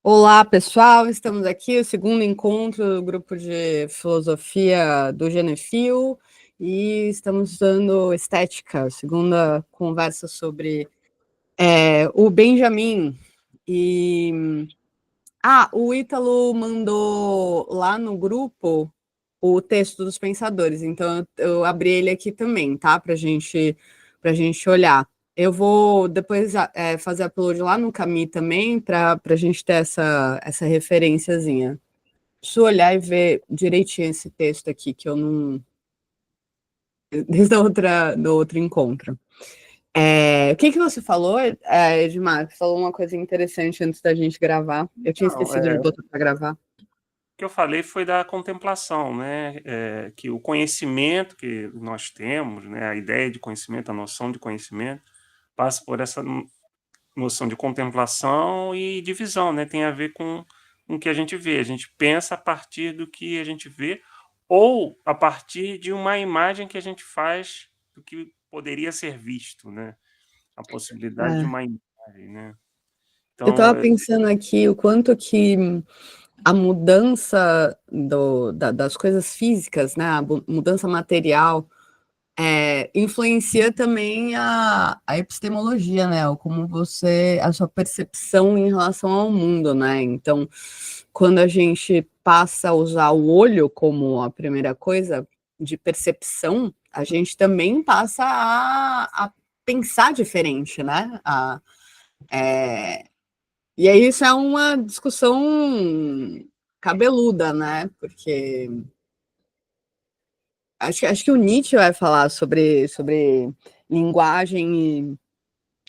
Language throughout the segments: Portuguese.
Olá, pessoal. Estamos aqui, o segundo encontro do grupo de filosofia do Genefil, e estamos usando estética, segunda conversa sobre o Benjamin. E o Ítalo mandou lá no grupo o texto dos pensadores, então eu abri ele aqui também, tá? Para gente olhar. Eu vou depois fazer upload lá no Cami também, para a gente ter essa referenciazinha. Preciso olhar e ver direitinho esse texto aqui, que eu não. Desde do outro encontro. O que você falou, Edmar? Você falou uma coisa interessante antes da gente gravar. Eu tinha Não, esquecido de botar para gravar. o que eu falei foi da contemplação, né? Que o conhecimento que nós temos, né? A ideia de conhecimento, a noção de conhecimento, passa por essa noção de contemplação e de visão, né? Tem a ver com o que a gente vê. A gente pensa a partir do que a gente vê ou a partir de uma imagem que a gente faz do que poderia ser visto, né? A possibilidade de É. uma imagem, né? Eu Então, estava pensando aqui o quanto que a mudança das coisas físicas, né, a mudança material, influencia também a epistemologia, né, ou como a sua percepção em relação ao mundo, né? Então, quando a gente passa a usar o olho como a primeira coisa de percepção, a gente também passa a pensar diferente, né? E aí isso é uma discussão cabeluda, né? Porque acho que o Nietzsche vai falar sobre linguagem, e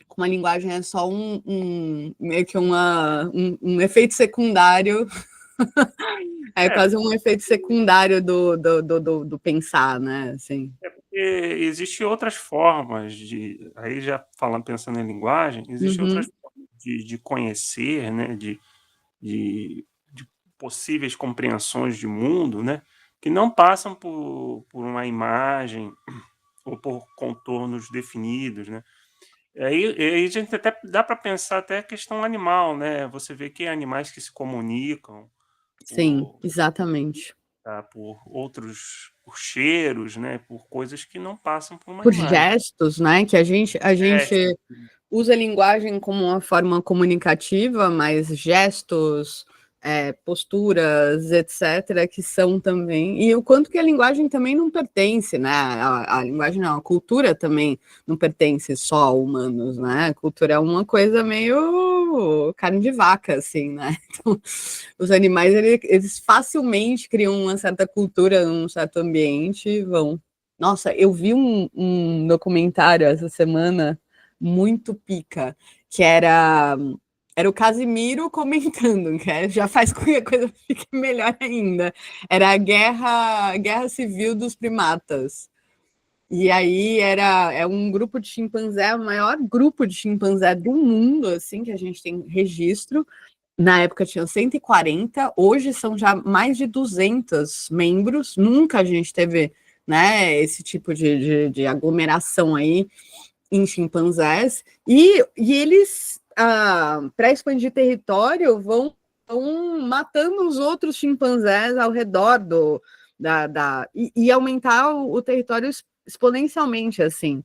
como a linguagem é só meio que um efeito secundário, é é, quase um efeito secundário do pensar, né? Assim. porque existem outras formas de. Aí já falando, pensando em linguagem, existem outras Uhum. formas de conhecer, né? De possíveis compreensões de mundo, né? Que não passam por uma imagem ou por contornos definidos, né? Aí a gente até dá para pensar até a questão animal, né? Você vê que animais que se comunicam Sim, por, exatamente. tá, por cheiros, né? Por coisas que não passam por uma Por imagem. gestos, né? Que a gente usa a linguagem como uma forma comunicativa, mas gestos, posturas, etc., que são também. E o quanto que a linguagem também não pertence, né? A linguagem não, a cultura também não pertence só a humanos, né? A cultura é uma coisa meio carne de vaca, assim, né? Então, os animais, eles facilmente criam uma certa cultura num certo ambiente e vão. Nossa, eu vi um documentário essa semana muito pica, que era o Casimiro comentando, já faz com que a coisa fique melhor ainda. Era a guerra civil dos primatas. E aí é um grupo de chimpanzé, o maior grupo de chimpanzé do mundo, assim, que a gente tem registro. Na época tinha 140, hoje são já mais de 200 membros. Nunca a gente teve, né, esse tipo de aglomeração aí em chimpanzés, e eles, para expandir território, vão matando os outros chimpanzés ao redor e aumentar o território exponencialmente, assim.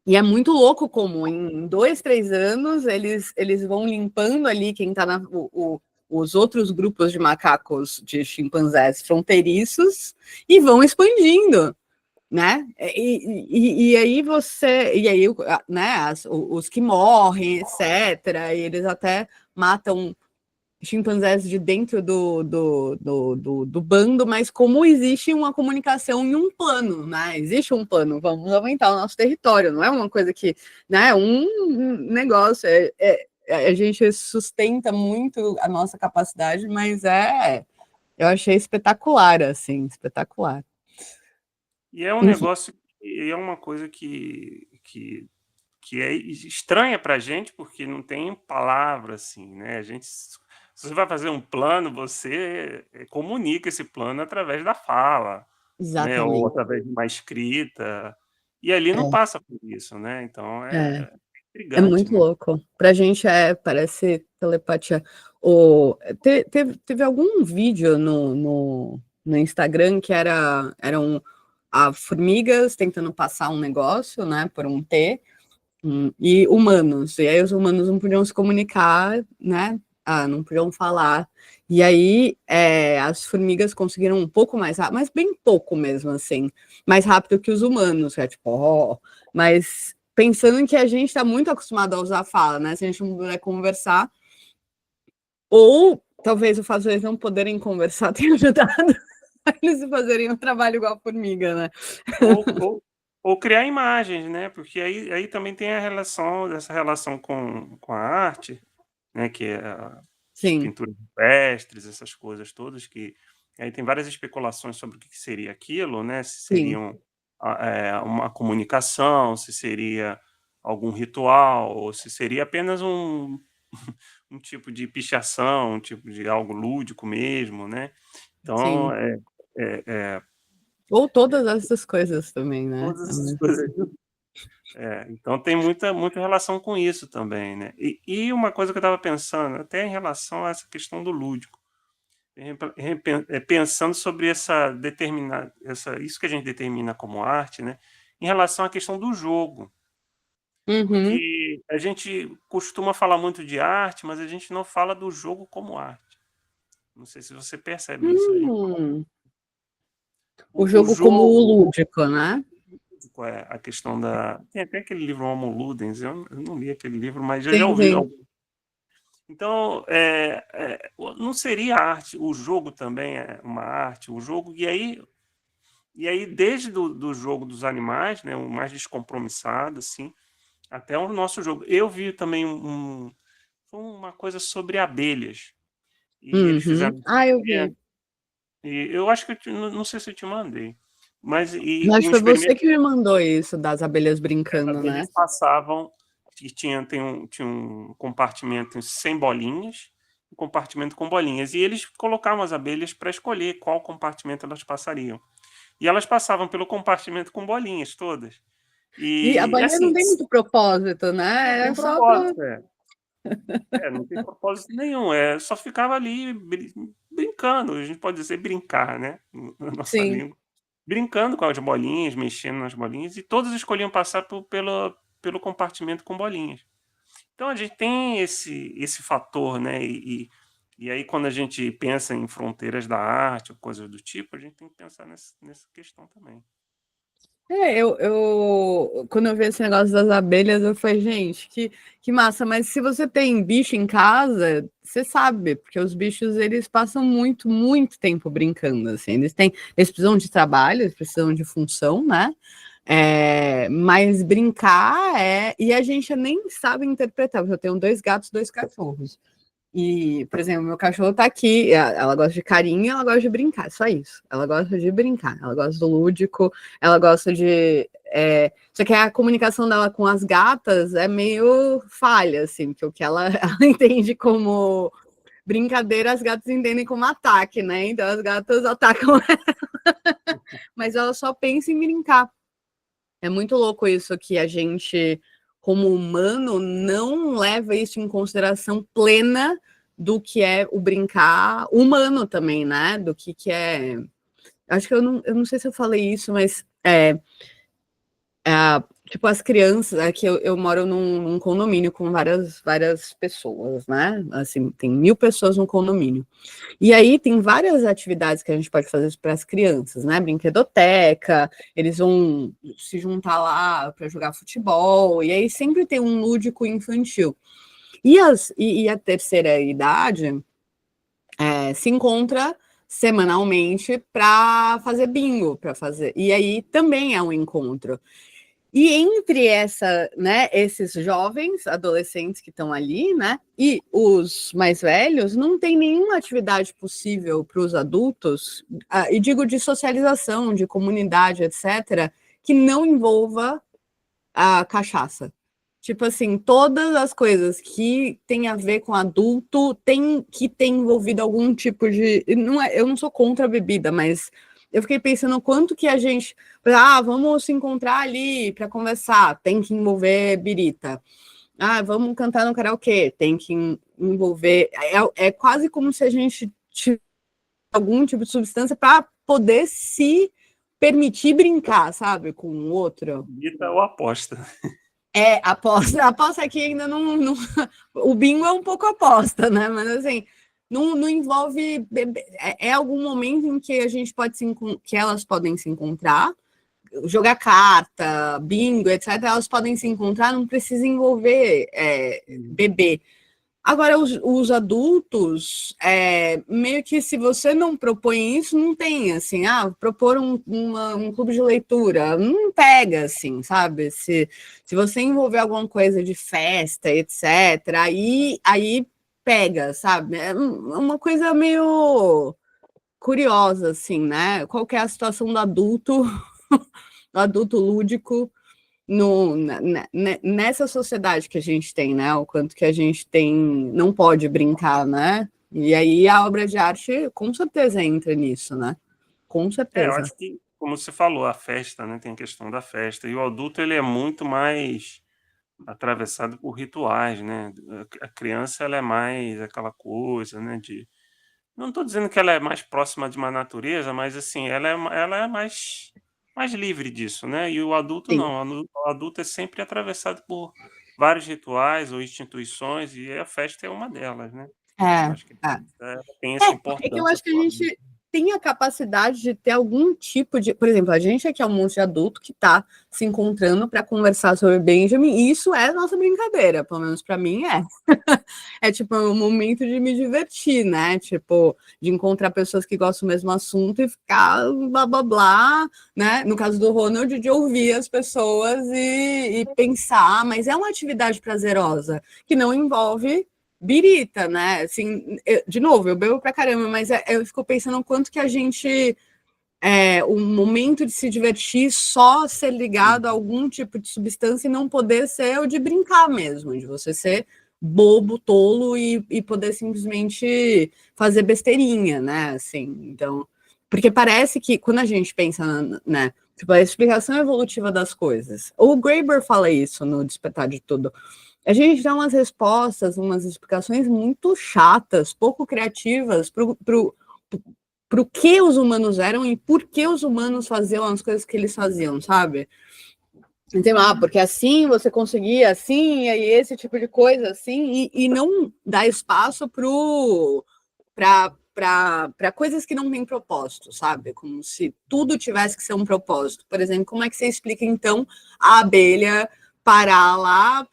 E é muito louco como em 2, 3 anos eles vão limpando ali quem está os outros grupos de macacos, de chimpanzés fronteiriços, e vão expandindo, né? E aí né, os que morrem, etc., e eles até matam chimpanzés de dentro do bando, mas como existe uma comunicação em um plano, né? Existe um plano, vamos aumentar o nosso território, não é uma coisa que, né, um negócio, a gente sustenta muito a nossa capacidade, mas eu achei espetacular, assim, espetacular. E é um Enfim. negócio, e é uma coisa que é estranha para a gente, porque não tem palavra assim, né? Se você vai fazer um plano, você comunica esse plano através da fala, né? Ou Exatamente. através de uma escrita. E ali não É, passa por isso, né? Então é, é é intrigante, muito né? louco. Pra gente parece telepatia. Teve algum vídeo no Instagram que eram formigas tentando passar um negócio, né, por um T, e humanos. E aí os humanos não podiam se comunicar, né? Não podiam falar. E aí as formigas conseguiram um pouco mais rápido, mas bem pouco mesmo, assim, mais rápido que os humanos, que é tipo, mas pensando em que a gente está muito acostumado a usar a fala, né? Se a gente não puder conversar, ou talvez o fato de eles não poderem conversar tenha ajudado a eles fazerem um trabalho igual a formiga, né? Ou criar imagens, né? Porque aí também tem essa relação com a arte, né? Que é as pinturas rupestres, essas coisas todas, que aí tem várias especulações sobre o que seria aquilo, né? Se seriam uma comunicação, se seria algum ritual, ou se seria apenas um tipo de pichação, um tipo de algo lúdico mesmo, né? Então, ou todas essas coisas também, né? Todas essas coisas. Então tem muita relação com isso também, né? E uma coisa que eu estava pensando, até em relação a essa questão do lúdico, pensando sobre isso que a gente determina como arte, né? Em relação à questão do jogo. Porque a gente costuma falar muito de arte, mas a gente não fala do jogo como arte. Não sei se você percebe isso. O jogo como o lúdico, né? A questão da... Tem até aquele livro Homo Ludens, eu não li aquele livro, mas eu já ouvi algum. Então, não seria arte, o jogo também é uma arte, o jogo, e aí desde do jogo dos animais, né, o mais descompromissado, assim, até o nosso jogo. Eu vi também uma coisa sobre abelhas, e eles fizeram... eu vi. E eu acho que, não sei se eu te mandei, mas... Acho que foi você que me mandou isso, das abelhas brincando, né? Eles passavam, e tinha um compartimento sem bolinhas, um compartimento com bolinhas, e eles colocavam as abelhas para escolher qual compartimento elas passariam. E elas passavam pelo compartimento com bolinhas todas. E a bolinha assim, não tem muito propósito, né? Não tem propósito, não tem propósito nenhum, só ficava ali brincando, a gente pode dizer brincar, né? Na nossa língua. Brincando com as bolinhas, mexendo nas bolinhas, e todos escolhiam passar pelo compartimento com bolinhas. Então a gente tem esse fator, né? E aí, quando a gente pensa em fronteiras da arte ou coisas do tipo, a gente tem que pensar nessa questão também. Quando eu vi esse negócio das abelhas, eu falei, gente, que massa, mas se você tem bicho em casa, você sabe, porque os bichos, eles passam muito, muito tempo brincando, assim, eles precisam de trabalho, eles precisam de função, né? Mas brincar e a gente nem sabe interpretar, porque eu tenho 2 gatos, 2 cachorros. E, por exemplo, meu cachorro tá aqui, ela gosta de carinho, ela gosta de brincar, só isso. Ela gosta de brincar, ela gosta do lúdico, ela gosta de... Só que a comunicação dela com as gatas é meio falha, assim, porque o que ela entende como brincadeira, as gatas entendem como ataque, né? Então as gatas atacam ela, mas ela só pensa em brincar. É muito louco isso, que a gente, como humano, não leva isso em consideração plena do que é o brincar humano também, né? Do que é... Acho que eu não sei se eu falei isso, mas tipo, as crianças, aqui eu moro num condomínio com várias pessoas, né? Assim, tem 1000 pessoas no condomínio. E aí tem várias atividades que a gente pode fazer para as crianças, né? Brinquedoteca, eles vão se juntar lá para jogar futebol, e aí sempre tem um lúdico infantil. E a terceira idade se encontra semanalmente para fazer bingo, para fazer. E aí também é um encontro. E entre esses jovens, adolescentes que estão ali, né, e os mais velhos, não tem nenhuma atividade possível para os adultos, e digo de socialização, de comunidade, etc., que não envolva a cachaça. Tipo assim, todas as coisas que tem a ver com adulto tem que ter envolvido algum tipo de... eu não sou contra a bebida, mas eu fiquei pensando quanto que a gente... vamos se encontrar ali para conversar, tem que envolver birita. Vamos cantar no karaokê, tem que envolver. É quase como se a gente tivesse algum tipo de substância para poder se permitir brincar, sabe, com o outro. Bebida ou aposta. Aposta. Aposta aqui ainda não. O bingo é um pouco aposta, né? Mas assim, não envolve. É algum momento em que a gente pode que elas podem se encontrar, jogar carta, bingo, etc. Elas podem se encontrar, não precisa envolver beber. Agora, os adultos, meio que se você não propõe isso, não tem, assim, propor um clube de leitura, não pega, assim, sabe? Se você envolver alguma coisa de festa, etc., aí pega, sabe? É uma coisa meio curiosa, assim, né? Qual que é a situação do adulto, do adulto lúdico, nessa sociedade que a gente tem, né? O quanto que a gente tem, não pode brincar, né? E aí a obra de arte com certeza entra nisso, né? Com Eu certeza. acho que, como você falou, a festa, né? Tem a questão da festa. E o adulto, ele é muito mais atravessado por rituais, né? A criança, ela é mais aquela coisa, né? Não estou dizendo que ela é mais próxima de uma natureza, mas assim, ela é mais livre disso, né? E o adulto Sim. não. O adulto é sempre atravessado por vários rituais ou instituições, e a festa é uma delas, né? Eu acho que tem essa É que eu importância acho que a pro adulto. gente tem a capacidade de ter algum tipo de. Por exemplo, a gente aqui é um monte de adulto que está se encontrando para conversar sobre Benjamin, e isso é nossa brincadeira, pelo menos para mim é. É tipo um momento de me divertir, né? Tipo, de encontrar pessoas que gostam do mesmo assunto e ficar blá blá blá, né? No caso do Ronald, de ouvir as pessoas e pensar, mas é uma atividade prazerosa que não envolve birita, né? Assim, de novo, eu bebo pra caramba, mas eu fico pensando o quanto que a gente o momento de se divertir só ser ligado a algum tipo de substância e não poder ser o de brincar mesmo, de você ser bobo, tolo e poder simplesmente fazer besteirinha, né? Assim, então, porque parece que quando a gente pensa, né? Tipo, a explicação evolutiva das coisas. O Graeber fala isso no Despertar de Tudo. A gente dá umas respostas, umas explicações muito chatas, pouco criativas para o que os humanos eram e por que os humanos faziam as coisas que eles faziam, sabe? Então, porque assim você conseguia assim, e esse tipo de coisa assim, e não dá espaço para coisas que não têm propósito, sabe? Como se tudo tivesse que ser um propósito. Por exemplo, como é que você explica, então, a abelha parar lá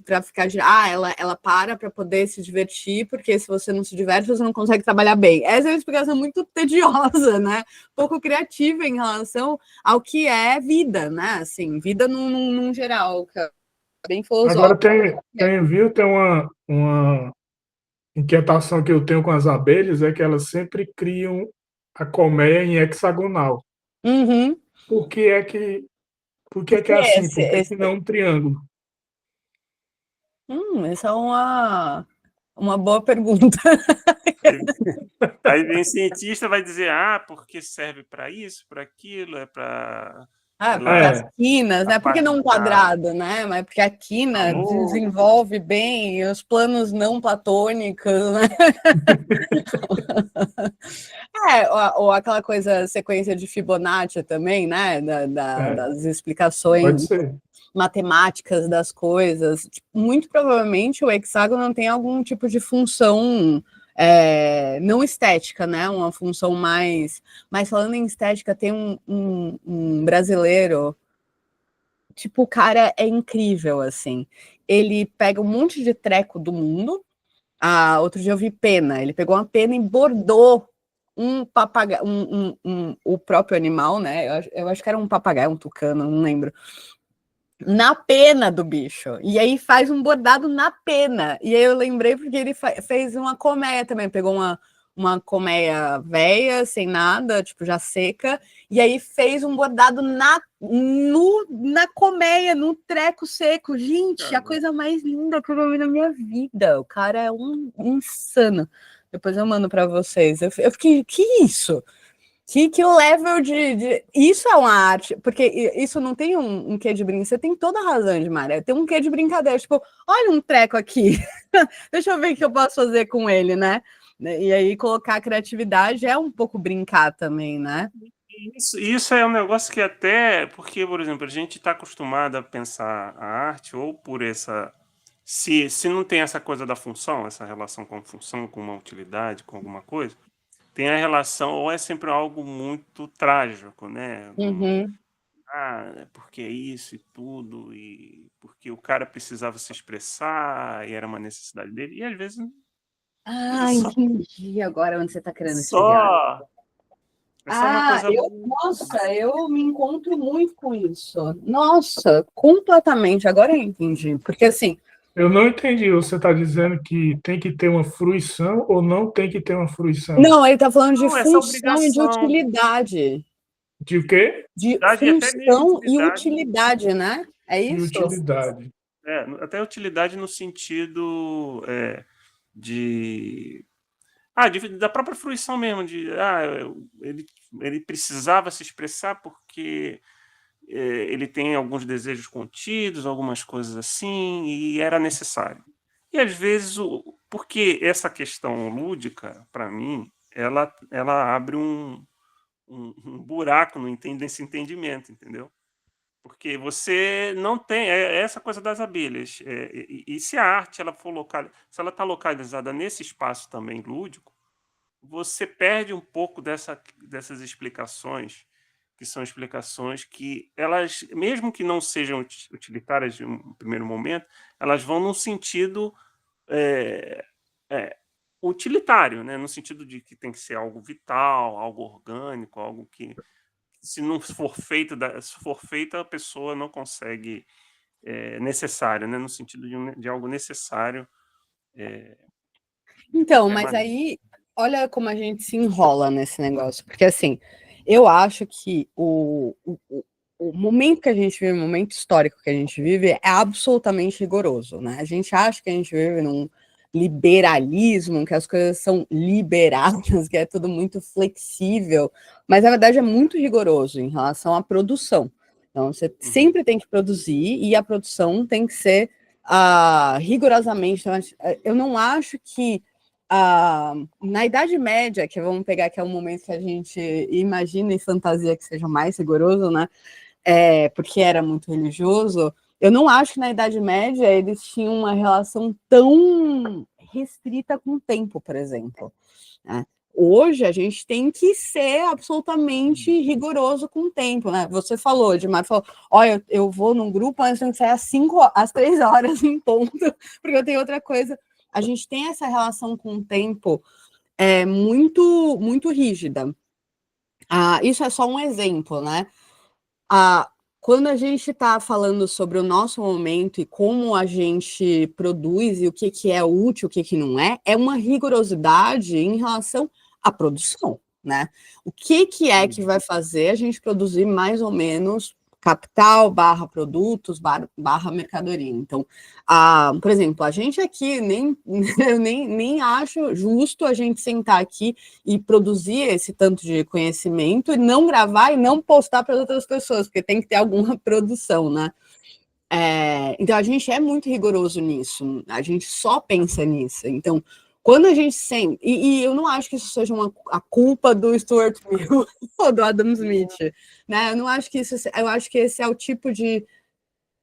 para ficar de. Ela para poder se divertir, porque se você não se diverte, você não consegue trabalhar bem. Essa é uma explicação muito tediosa, né? Pouco criativa em relação ao que é vida, né? Assim, vida num geral, que é bem Agora filosófico. tem uma inquietação que eu tenho com as abelhas, é que elas sempre criam a colmeia em hexagonal. Uhum. Por que é que, por que é que é É assim? Por que é que não um triângulo? Essa é uma boa pergunta. Aí vem cientista, vai dizer, porque serve para isso, para aquilo, é para Porque as É, quinas, né? Por que não um afastar quadrado, né? Mas porque a quina amor. desenvolve bem os planos não platônicos, né? Ou aquela coisa, sequência de Fibonacci também, né? Das pode explicações ser. matemáticas das coisas. Muito provavelmente o hexágono tem algum tipo de função não estética, né? Uma função mais. Mas falando em estética, tem um brasileiro, tipo, o cara é incrível, assim. Ele pega um monte de treco do mundo. Outro dia eu vi pena. Ele pegou uma pena e bordou um papagaio, o próprio animal, né? Eu acho que era um papagaio, um tucano, não lembro, na pena do bicho. E aí faz um bordado na pena. E aí eu lembrei porque ele fez uma colmeia também. Pegou uma colmeia velha, sem nada, tipo, já seca. E aí fez um bordado na colmeia, no treco seco. Gente, a coisa mais linda que eu já vi na minha vida. O cara é um insano. Depois eu mando para vocês. Eu fiquei, que isso? Que o level Isso é uma arte, porque isso não tem um quê de brincadeira. Você tem toda a razão, Edmar. Tem um quê de brincadeira. Tipo, olha um treco aqui. Deixa eu ver o que eu posso fazer com ele, né? E aí colocar a criatividade é um pouco brincar também, né? Isso é um negócio que até... Porque, por exemplo, a gente está acostumado a pensar a arte ou por essa... Se não tem essa coisa da função, essa relação com a função, com uma utilidade, com alguma coisa, tem a relação, ou é sempre algo muito trágico, né? Uhum. Porque isso e tudo, e porque o cara precisava se expressar, e era uma necessidade dele, e às vezes Entendi agora onde você está querendo chegar. só... Essa é uma coisa... Nossa, eu me encontro muito com isso. Nossa, completamente. Agora eu entendi. Porque assim, Eu não entendi. Você está dizendo que tem que ter uma fruição ou não tem que ter uma fruição? não, ele está falando de Não, essa função e de obrigação utilidade. De o quê? De e até mesmo função e utilidade, né? É De isso? utilidade. até utilidade no sentido de... da própria fruição mesmo, ele precisava se expressar porque ele tem alguns desejos contidos, algumas coisas assim, e era necessário. E às vezes, porque essa questão lúdica, para mim, ela abre um buraco nesse entendimento, entendeu? Porque você não tem essa coisa das abelhas. E se a arte ela for se ela está localizada nesse espaço também lúdico, você perde um pouco dessas explicações, que são explicações que elas, mesmo que não sejam utilitárias de um primeiro momento, elas vão num sentido utilitário, né? No sentido de que tem que ser algo vital, algo orgânico, algo que, se não for feito, se for feito, a pessoa não consegue necessário, né? No sentido de algo necessário. Então, mas aí, olha como a gente se enrola nesse negócio. Porque, assim, eu acho que o momento que a gente vive, o momento histórico que a gente vive, é absolutamente rigoroso, né? A gente acha que a gente vive num liberalismo, que as coisas são liberadas, que é tudo muito flexível, mas na verdade é muito rigoroso em relação à produção. Então, você sempre tem que produzir e a produção tem que ser rigorosamente. Então, eu não acho que na Idade Média, que vamos pegar que é um momento que a gente imagina e fantasia que seja mais rigoroso, né? Porque era muito religioso. Eu não acho que na Idade Média eles tinham uma relação tão restrita com o tempo, por exemplo, né? Hoje a gente tem que ser absolutamente rigoroso com o tempo, né? Você falou, Edmar falou, olha, eu vou num grupo, mas tem que sair às 3 horas em ponto, porque eu tenho outra coisa. A gente tem essa relação com o tempo muito, muito rígida. Isso é só um exemplo, né? Quando a gente está falando sobre o nosso momento e como a gente produz e o que é útil, o que não é uma rigorosidade em relação à produção, né? O que é que vai fazer a gente produzir mais ou menos capital / produtos / mercadoria? Então, por exemplo, a gente aqui eu nem acho justo a gente sentar aqui e produzir esse tanto de conhecimento e não gravar e não postar para outras pessoas, porque tem que ter alguma produção, né? Então, a gente é muito rigoroso nisso, a gente só pensa nisso. Então, quando a gente sente... E eu não acho que isso seja a culpa do Stuart Mill ou do Adam Smith, né? Eu não acho que isso... Eu acho que esse é o tipo de...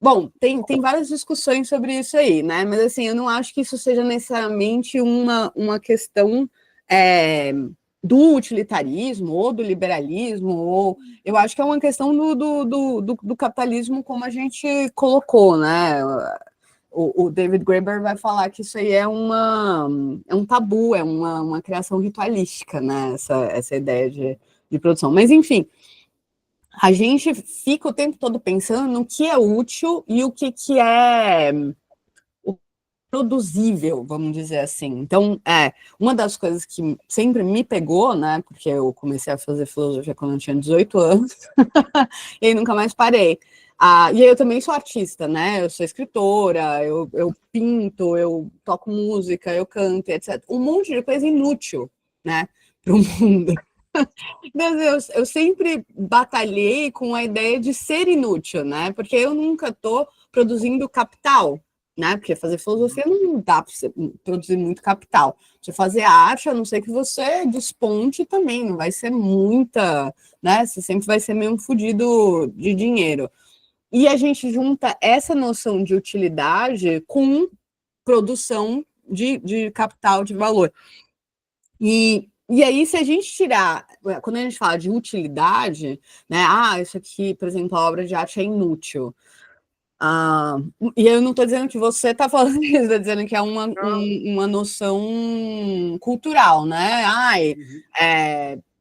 Bom, tem várias discussões sobre isso aí, né? Mas, assim, eu não acho que isso seja necessariamente uma questão do utilitarismo ou do liberalismo, ou eu acho que é uma questão do capitalismo como a gente colocou, né? O David Graeber vai falar que isso aí é um tabu, é uma criação ritualística, né? Essa ideia de produção. Mas, enfim, a gente fica o tempo todo pensando no que é útil e o que é produzível, vamos dizer assim. Então, uma das coisas que sempre me pegou, né, porque eu comecei a fazer filosofia quando eu tinha 18 anos, e aí nunca mais parei. E aí eu também sou artista, né, eu sou escritora, eu pinto, eu toco música, eu canto, etc. Um monte de coisa inútil, né, para o mundo. Eu sempre batalhei com a ideia de ser inútil, né? Porque eu nunca estou produzindo capital, né? Porque fazer filosofia não dá para você produzir muito capital. Você fazer arte, a não ser que você desponte também, não vai ser muita, né? Você sempre vai ser meio fodido de dinheiro. E a gente junta essa noção de utilidade com produção de capital, de valor. E aí, se a gente tirar, quando a gente fala de utilidade, né? Ah, isso aqui, por exemplo, a obra de arte é inútil. Ah, e eu não estou dizendo que você está falando isso, estou dizendo que é uma noção cultural, né? Ai,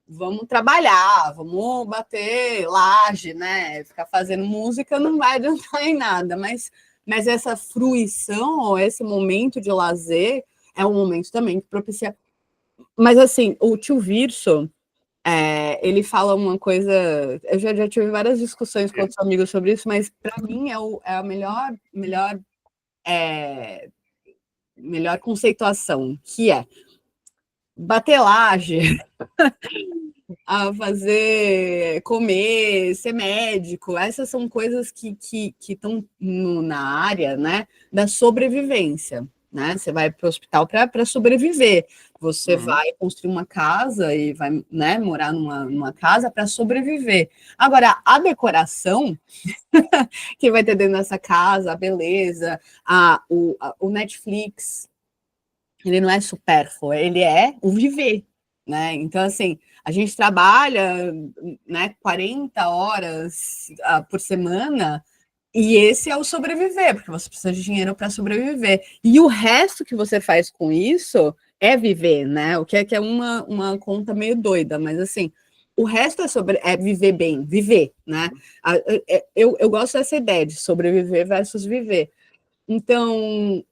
vamos trabalhar, vamos bater laje, né? Ficar fazendo música não vai adiantar em nada, mas essa fruição, ou esse momento de lazer, é um momento também que propicia. Mas assim, o tio Virso, ele fala uma coisa. Eu já tive várias discussões com outros amigos sobre isso, mas para mim é a melhor conceituação, que é bater laje, a fazer, comer, ser médico. Essas são coisas que estão na área, né, da sobrevivência. Né? Você vai para o hospital para sobreviver. Você vai construir uma casa e vai, né, morar numa casa para sobreviver. Agora, a decoração que vai ter dentro dessa casa, a beleza, o Netflix, ele não é supérfluo, ele é o viver. Né? Então, assim, a gente trabalha, né, 40 horas por semana. E esse é o sobreviver, porque você precisa de dinheiro para sobreviver. E o resto que você faz com isso é viver, né? O que é uma conta meio doida, mas assim, o resto é viver bem, viver, né? Eu gosto dessa ideia de sobreviver versus viver. Então,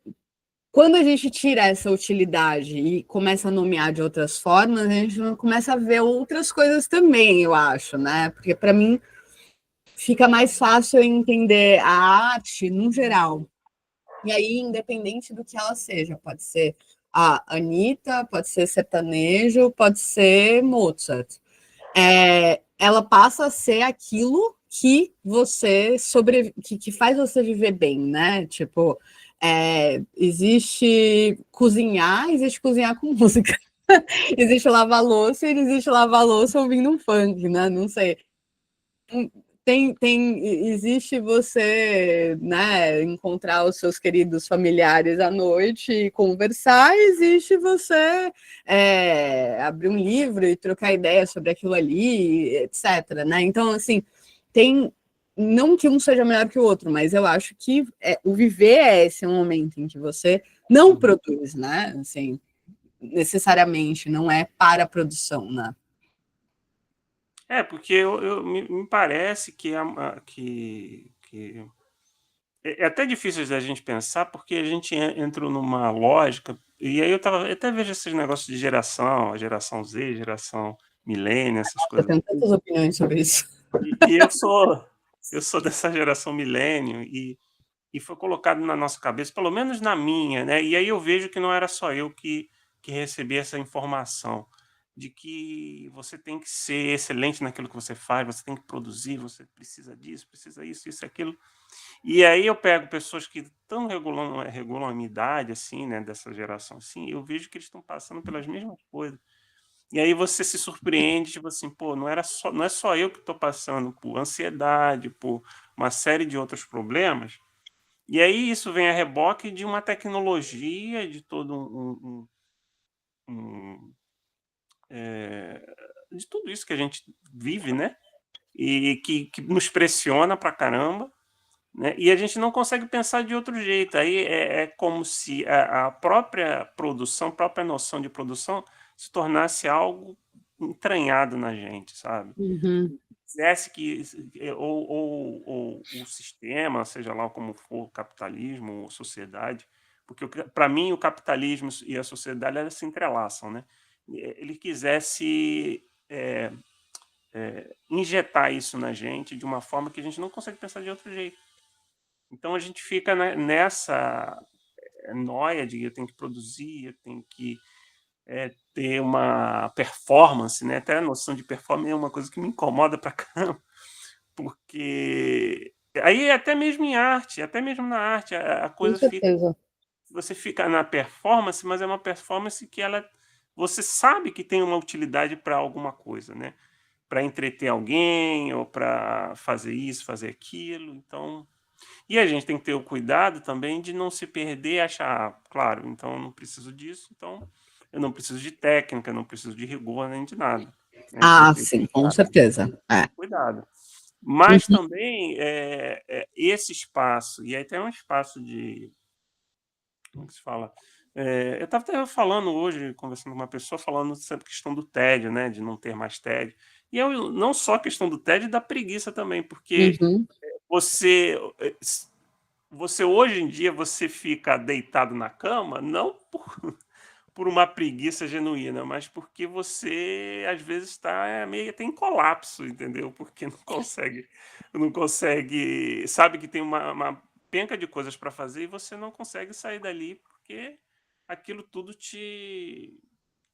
quando a gente tira essa utilidade e começa a nomear de outras formas, a gente começa a ver outras coisas também, eu acho, né? Porque para mim fica mais fácil entender a arte no geral. E aí, independente do que ela seja, pode ser a Anitta, pode ser sertanejo, pode ser Mozart. Ela passa a ser aquilo que você que faz você viver bem, né? Tipo, existe cozinhar com música. Existe lavar louça, e existe lavar louça ouvindo um funk, né? Não sei. Existe você, né, encontrar os seus queridos familiares à noite e conversar, existe você abrir um livro e trocar ideia sobre aquilo ali, etc. Né? Então, assim, não que um seja melhor que o outro, mas eu acho que o viver é esse momento em que você não produz, né? Assim, necessariamente, não é para a produção, né? Porque me parece que é até difícil da gente pensar, porque a gente entra numa lógica, e aí eu até vejo esses negócios de geração, a geração Z, geração milênio, essas Eu coisas. tenho tantas opiniões sobre isso. E eu sou dessa geração milênio, e foi colocado na nossa cabeça, pelo menos na minha, né? E aí eu vejo que não era só eu que recebi essa informação de que você tem que ser excelente naquilo que você faz, você tem que produzir, você precisa disso, precisa isso, aquilo. E aí eu pego pessoas que estão regulam a minha idade, assim, né, dessa geração, assim, eu vejo que eles estão passando pelas mesmas coisas. E aí você se surpreende, tipo assim, pô, não é só eu que estou passando por ansiedade, por uma série de outros problemas. E aí isso vem a reboque de uma tecnologia, de todo de tudo isso que a gente vive, né? E que nos pressiona pra caramba, né? E a gente não consegue pensar de outro jeito. Aí é como se a própria produção, a própria noção de produção se tornasse algo entranhado na gente, sabe? Uhum. Quisesse que ou o sistema, seja lá como for, capitalismo ou sociedade, porque para mim o capitalismo e a sociedade elas se entrelaçam, né? Ele quisesse injetar isso na gente de uma forma que a gente não consegue pensar de outro jeito. Então a gente fica nessa noia de eu tenho que produzir, eu tenho que ter uma performance, né? Até a noção de performance é uma coisa que me incomoda pra caramba, porque aí até mesmo em arte, até mesmo na arte, a Com coisa fica, certeza. você fica na performance, mas é uma performance que ela, você sabe que tem uma utilidade para alguma coisa, né? Para entreter alguém ou para fazer isso, fazer aquilo. Então, e a gente tem que ter o cuidado também de não se perder e achar, claro, então eu não preciso disso, então eu não preciso de técnica, eu não preciso de rigor nem de nada. Né? Tem que ter Sim, com cuidado. certeza. Cuidado. Mas Uhum. também esse espaço, e aí tem um espaço de, como que se fala? Eu estava até falando hoje, conversando com uma pessoa, falando sobre a questão do tédio, né? De não ter mais tédio. E eu, não só a questão do tédio, da preguiça também, porque Uhum. você, você hoje em dia você fica deitado na cama, não por uma preguiça genuína, mas porque você às vezes está meio até em colapso, entendeu? Porque não consegue, sabe que tem uma penca de coisas para fazer e você não consegue sair dali porque aquilo tudo te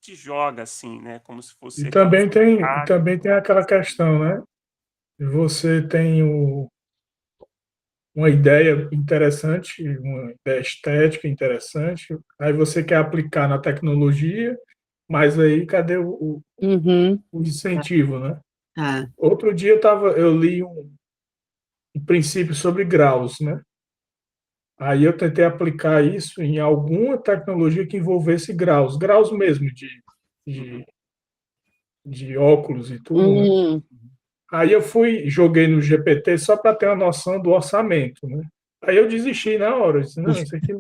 joga assim, né? Como se E fosse aquelas também tem aquela questão, né? Você tem uma ideia interessante, uma ideia estética interessante, aí você quer aplicar na tecnologia, mas aí cadê Uhum. o incentivo, né? É. Outro dia eu li um princípio sobre graus, né? Aí eu tentei aplicar isso em alguma tecnologia que envolvesse graus, graus mesmo de, de óculos e tudo, né? Uhum. Aí eu joguei no GPT só para ter uma noção do orçamento, né? Aí eu desisti na hora, eu disse, não, isso aqui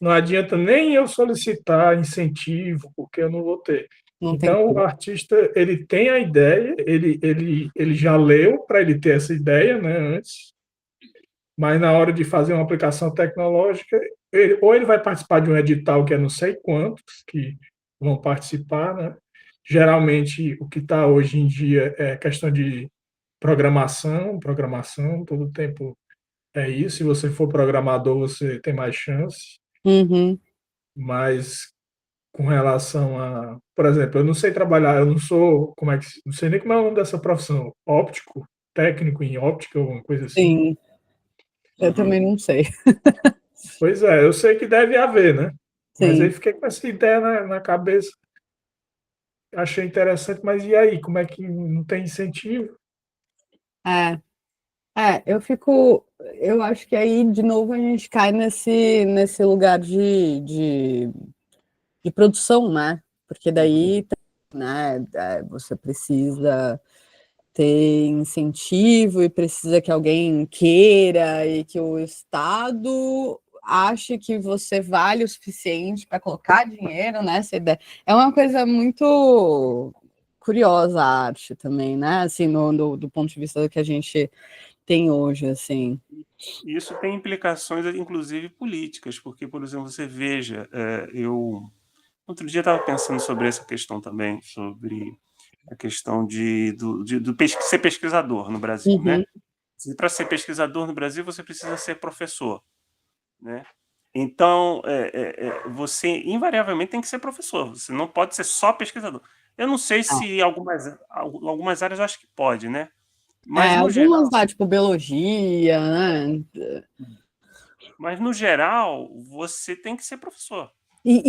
não adianta nem eu solicitar incentivo, porque eu não vou ter. Não tem Então, o como. artista, ele tem a ideia, ele já leu para ele ter essa ideia, né, antes, mas na hora de fazer uma aplicação tecnológica, ou ele vai participar de um edital que é não sei quantos que vão participar, né? Geralmente, o que está hoje em dia é questão de programação, todo tempo é isso. Se você for programador, você tem mais chance, Uhum. mas com relação a, por exemplo, eu não sei trabalhar, eu não sou, não sei nem como é o nome dessa profissão, óptico, técnico em óptica, alguma coisa assim. Sim, eu Uhum. também não sei. Pois é, eu sei que deve haver, né? Mas aí Sim. fiquei com essa ideia na cabeça, achei interessante, mas e aí, como é que não tem incentivo? É. Eu acho que aí, de novo, a gente cai nesse lugar de produção, né? Porque Uhum. daí, né, você precisa ter incentivo e precisa que alguém queira e que o Estado ache que você vale o suficiente para colocar dinheiro nessa ideia. É uma coisa muito curiosa a arte também, né? Assim, do ponto de vista do que a gente tem hoje, assim. E isso tem implicações, inclusive políticas, porque, por exemplo, você veja, eu outro dia estava pensando sobre essa questão também, sobre a questão ser pesquisador no Brasil, né? Uhum. Para ser pesquisador no Brasil, você precisa ser professor, né? Então, você invariavelmente tem que ser professor, você não pode ser só pesquisador. Eu não sei se algumas áreas eu acho que pode, né? Mas no Algumas geral, lá, tipo biologia, né? você tem que ser professor.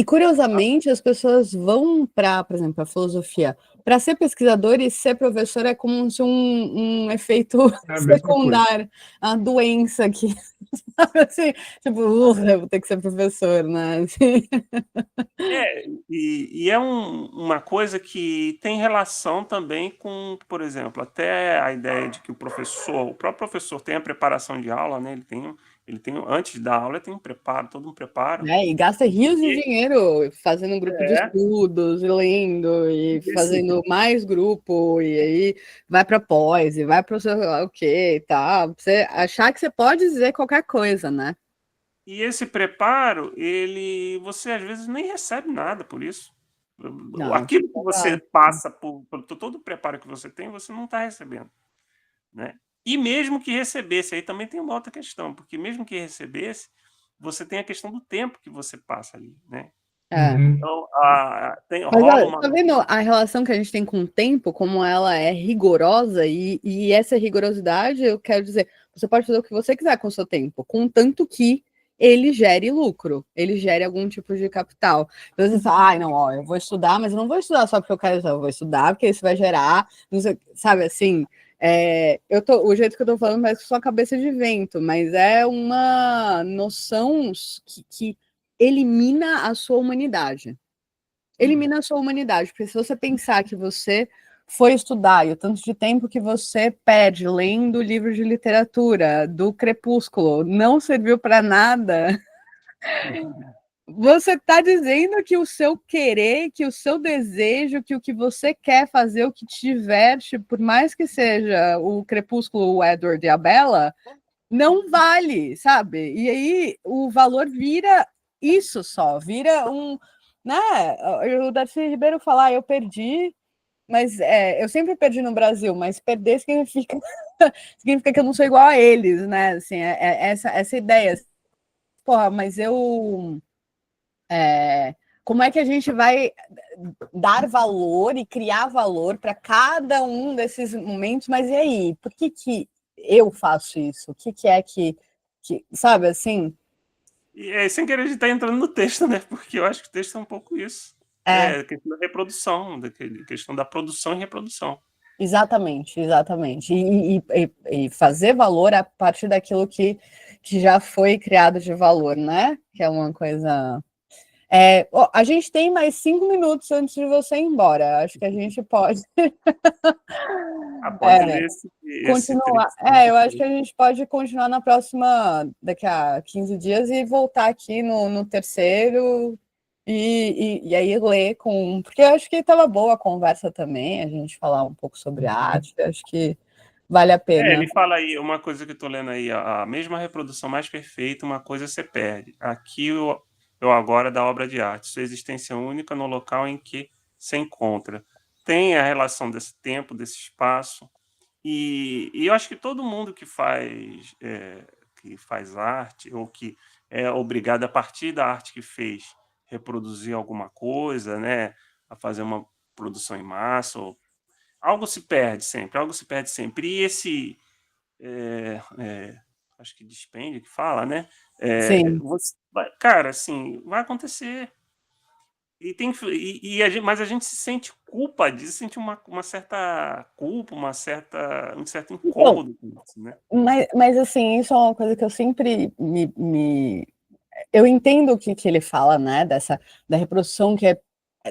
Curiosamente, as pessoas vão para, por exemplo, a filosofia. Para ser pesquisador e ser professor é como se um efeito É a mesma coisa. secundário, a doença que, assim, tipo, eu vou ter que ser professor, né? Assim. E é uma coisa que tem relação também com, por exemplo, até a ideia de que o próprio professor tem a preparação de aula, né? Ele tem antes da aula, ele tem um preparo, todo um preparo. E gasta rios de E, dinheiro fazendo um grupo de é, estudos, e lendo, e e assim, fazendo mais grupo, e aí vai para pós, e vai para o sei lá o que e tal. Pra você achar que você pode dizer qualquer coisa, né? e esse preparo, você às vezes nem recebe nada por isso. Não. Aquilo que você passa por todo o preparo que você não está recebendo, né? E mesmo que recebesse, aí também tem uma outra questão, porque mesmo que recebesse, você tem a questão do tempo que você passa ali, né? É. Então, rola Mas, uma... tá vendo a relação que a gente tem com o tempo, como ela é rigorosa, e essa rigorosidade, eu quero dizer, você pode fazer o que você quiser com o seu tempo, contanto que ele gere lucro, ele gere algum tipo de capital. Então, você fala, ai, não, ó, eu vou estudar, mas eu não vou estudar só porque eu quero, eu vou estudar porque isso vai gerar, não sei, sabe, assim, o jeito que eu tô falando parece só cabeça de vento, mas é uma noção que elimina a sua humanidade. Elimina a sua humanidade, porque se você pensar que você foi estudar e o tanto de tempo que você perde lendo livros de literatura do Crepúsculo não serviu para nada, você está dizendo que o seu querer, que o seu desejo, que o que você quer fazer, o que te diverte, por mais que seja o Crepúsculo, o Edward e a Bella, não vale, sabe? E aí o valor vira isso só, vira um, né? O Darcy Ribeiro falar, eu perdi, mas eu sempre perdi no Brasil, mas perder significa, significa que eu não sou igual a eles, né? Assim, essa ideia. Porra, mas eu. Como é que a gente vai dar valor e criar valor para cada um desses momentos? Mas e aí? Por que eu faço isso? O que é que sabe assim? E sem querer a gente tá entrando no texto, né? Porque eu acho que o texto é um pouco isso. É, Questão da reprodução, questão da produção e reprodução. exatamente. E fazer valor a partir daquilo que já foi criado de valor, né? Que é uma coisa. A gente tem mais 5 minutos antes de você ir embora. Acho que a gente pode Pode ler esse continuar. trecho. Eu acho que a gente pode continuar na próxima, daqui a 15 dias, e voltar aqui no terceiro e aí ler com. Porque eu acho que estava boa a conversa também, a gente falar um pouco sobre arte, acho que vale a pena. Ele fala aí, uma coisa que eu tô lendo aí, a mesma reprodução mais perfeita, uma coisa você perde. Aqui o agora da obra de arte, sua existência única no local em que se encontra. Tem a relação desse tempo, desse espaço, e eu acho que todo mundo que faz arte, ou que é obrigado, a partir da arte que fez, reproduzir alguma coisa, né, a fazer uma produção em massa, ou algo se perde sempre, algo se perde sempre. E esse, acho que dispêndio que fala, né? Sim. Cara, assim, vai acontecer. E tem mas a gente se sente culpa disso, sente uma certa culpa, um certo Então, incômodo com isso, né? mas assim, isso é uma coisa que eu sempre eu entendo o que ele fala, né? Da reprodução que é.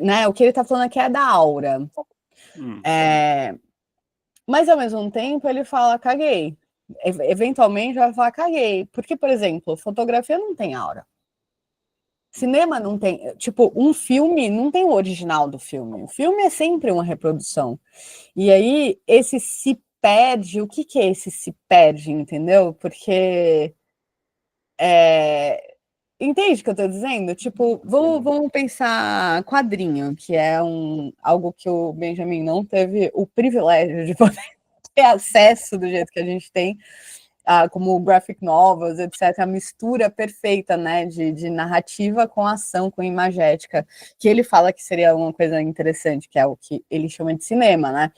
Né, o que ele está falando aqui é da aura. Hum. Mas ao mesmo tempo ele fala caguei. Eventualmente vai falar caguei. Porque, por exemplo, fotografia não tem aura. Cinema não tem. Tipo, um filme não tem o original do filme. O filme é sempre uma reprodução. E aí, esse se perde. O que é esse se perde, entendeu? Porque. Entende o que eu estou dizendo? Tipo, vamos pensar quadrinho, que é algo que o Benjamin não teve o privilégio de poder ter acesso do jeito que a gente tem, como graphic novels, etc., a mistura perfeita, né, de narrativa com ação, com imagética, que ele fala que seria uma coisa interessante, que é o que ele chama de cinema, né?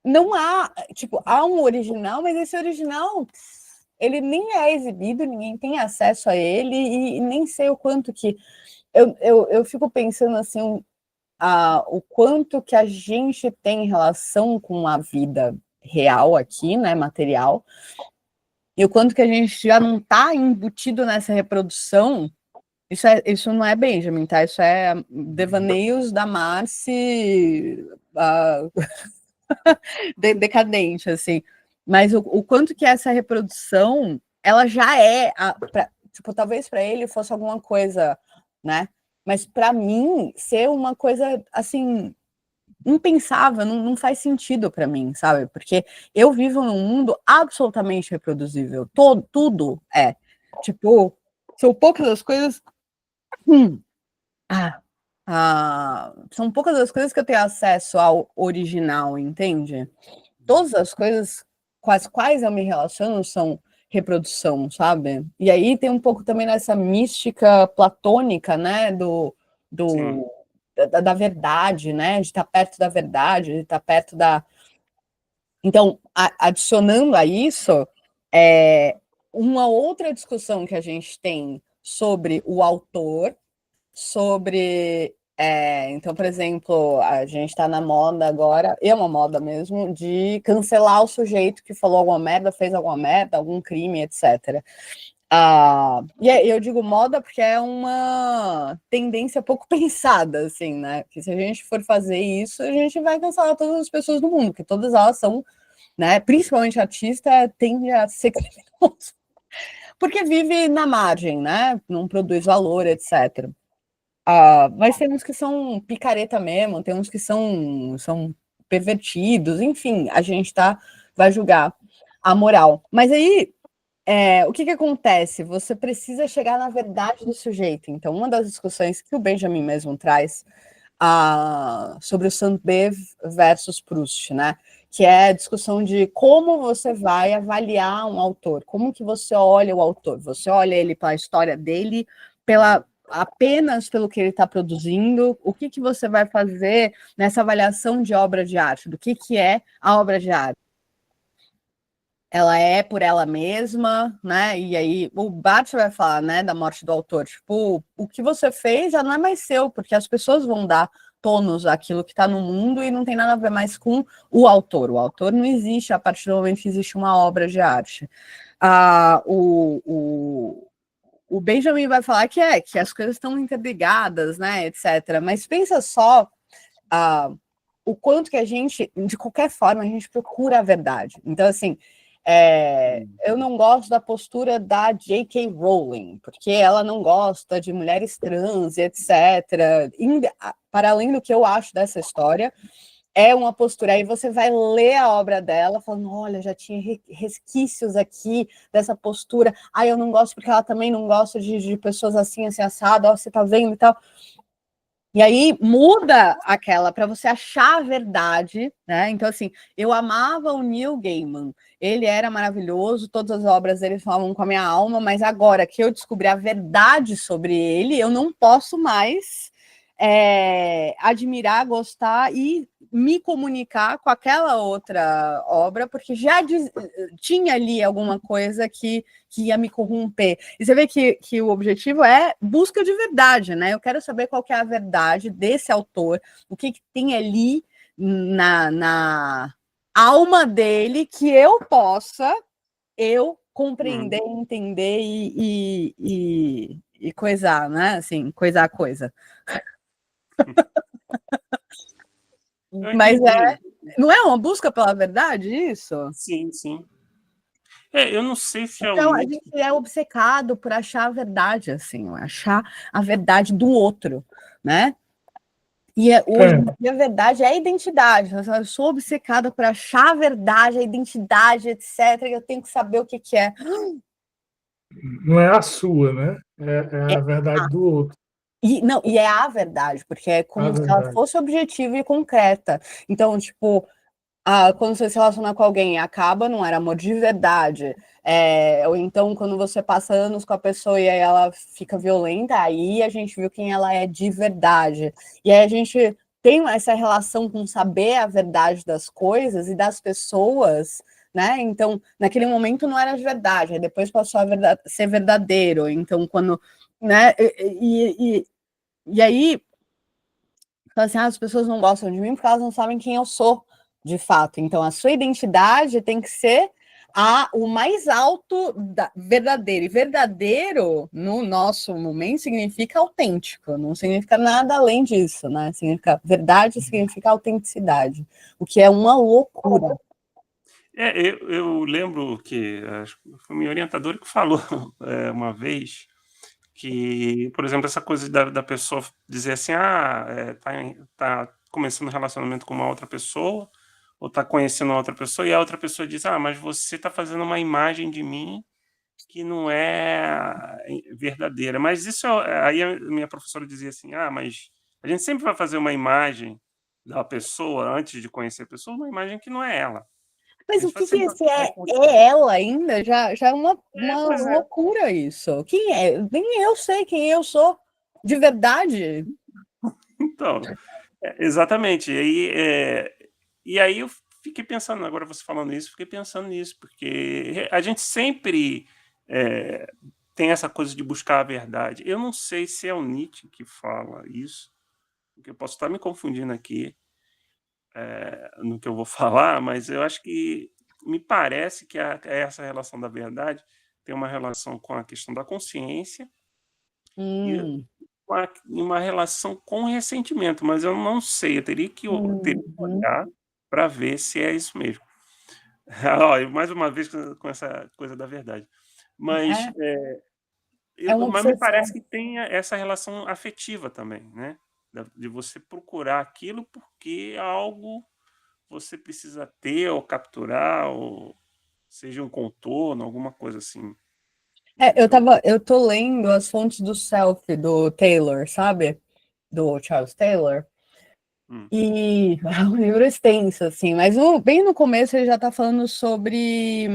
Não há, tipo, há um original, mas esse original, ele nem é exibido, ninguém tem acesso a ele, e nem sei o quanto que... Eu fico pensando, assim, o quanto que a gente tem em relação com a vida real aqui, né, material, e o quanto que a gente já não está embutido nessa reprodução. Isso não é Benjamin, tá? Isso é devaneios da Marcy decadente, assim. Mas o quanto que essa reprodução, ela já tipo, talvez para ele fosse alguma coisa, né? Mas para mim, ser uma coisa, assim, impensável, não faz sentido para mim, sabe? Porque eu vivo num mundo absolutamente reproduzível. Tudo é. Tipo, são poucas as coisas. São poucas as coisas que eu tenho acesso ao original, entende? Todas as coisas com as quais eu me relaciono são reprodução, sabe? E aí tem um pouco também nessa mística platônica, né, da verdade, né, de estar perto da verdade, de estar perto da... Então, adicionando a isso, uma outra discussão que a gente tem sobre o autor, sobre... então, por exemplo, a gente está na moda agora, é uma moda mesmo, de cancelar o sujeito que falou alguma merda, fez alguma merda, algum crime, etc. E eu digo moda porque é uma tendência pouco pensada, assim, né? Que se a gente for fazer isso, a gente vai cancelar todas as pessoas do mundo, porque todas elas são, né? Principalmente artista, tende a ser criminoso, porque vive na margem, né? Não produz valor, etc. Mas tem uns que são picareta mesmo, tem uns que são pervertidos, enfim, a gente vai julgar a moral. Mas aí, o que acontece? Você precisa chegar na verdade do sujeito. Então, uma das discussões que o Benjamin mesmo traz sobre o Saint-Beuve versus Proust, né? Que é a discussão de como você vai avaliar um autor, como que você olha o autor. Você olha ele pela história dele, apenas pelo que ele está produzindo, o que você vai fazer nessa avaliação de obra de arte, do que é a obra de arte. Ela é por ela mesma, né? E aí o Barthes vai falar, né, da morte do autor. Tipo, o que você fez já não é mais seu, porque as pessoas vão dar tônus àquilo que está no mundo e não tem nada a ver mais com o autor. O autor não existe a partir do momento que existe uma obra de arte. O Benjamin vai falar que as coisas estão interligadas, né, etc. Mas pensa só o quanto que a gente, de qualquer forma, a gente procura a verdade. Então, assim, eu não gosto da postura da J.K. Rowling, porque ela não gosta de mulheres trans, etc. Para além do que eu acho dessa história, é uma postura. Aí você vai ler a obra dela, falando, olha, já tinha resquícios aqui dessa postura. Eu não gosto porque ela também não gosta de pessoas assim, assado, você tá vendo e tal. E aí muda aquela para você achar a verdade, né? Então, assim, eu amava o Neil Gaiman, ele era maravilhoso, todas as obras dele falavam com a minha alma, mas agora que eu descobri a verdade sobre ele, eu não posso mais admirar, gostar e me comunicar com aquela outra obra, porque já tinha ali alguma coisa que ia me corromper. E você vê que o objetivo é busca de verdade, né? Eu quero saber qual que é a verdade desse autor, o que tem ali na alma dele que eu possa compreender, entender e coisar, né? Assim, coisar a coisa. Mas não é uma busca pela verdade isso? Sim, sim. Eu não sei se é então, a gente é obcecado por achar a verdade, assim, achar a verdade do outro, né? E hoje a verdade é a identidade. Eu sou obcecada por achar a verdade, a identidade, etc. E eu tenho que saber o que é. Não é a sua, né? É a verdade do outro. E é a verdade, porque é como se ela fosse objetiva e concreta. Então, tipo, quando você se relaciona com alguém e acaba, não era amor de verdade. Ou então, quando você passa anos com a pessoa e aí ela fica violenta, aí a gente viu quem ela é de verdade. E aí a gente tem essa relação com saber a verdade das coisas e das pessoas, né? Então, naquele momento não era de verdade, aí depois passou a ser verdadeiro. Então, quando, né? E aí, assim, as pessoas não gostam de mim porque elas não sabem quem eu sou, de fato. Então, a sua identidade tem que ser o mais alto verdadeiro. E verdadeiro, no nosso momento, significa autêntico. Não significa nada além disso, né? Verdade significa autenticidade, o que é uma loucura. Eu lembro que foi minha orientadora que falou uma vez que, por exemplo, essa coisa da pessoa dizer assim, tá começando um relacionamento com uma outra pessoa, ou tá conhecendo uma outra pessoa, e a outra pessoa diz, mas você tá fazendo uma imagem de mim que não é verdadeira. Mas isso, aí a minha professora dizia assim, mas a gente sempre vai fazer uma imagem da pessoa, antes de conhecer a pessoa, uma imagem que não é ela. Mas A o gente vai que sempre esse é ela ainda? Já é uma pois é. loucura isso. Quem é? Nem eu sei quem eu sou de verdade. Então, exatamente. E aí eu fiquei pensando, agora você falando isso, fiquei pensando nisso, porque a gente sempre tem essa coisa de buscar a verdade. Eu não sei se é o Nietzsche que fala isso, porque eu posso estar me confundindo aqui no que eu vou falar, mas eu acho que me parece que essa relação da verdade tem uma relação com a questão da consciência e uma relação com ressentimento, mas eu não sei, eu teria que olhar para ver se é isso mesmo. Ó, mais uma vez com essa coisa da verdade. Mas, É uma mas me obsessão. parece que tem essa relação afetiva também, né? De você procurar aquilo porque algo você precisa ter ou capturar, ou seja um contorno, alguma coisa assim. Entendeu? Eu tô lendo as fontes do Self, do Taylor, sabe? Do Charles Taylor. Hum, E é um livro extenso, assim, mas bem no começo ele já tá falando sobre.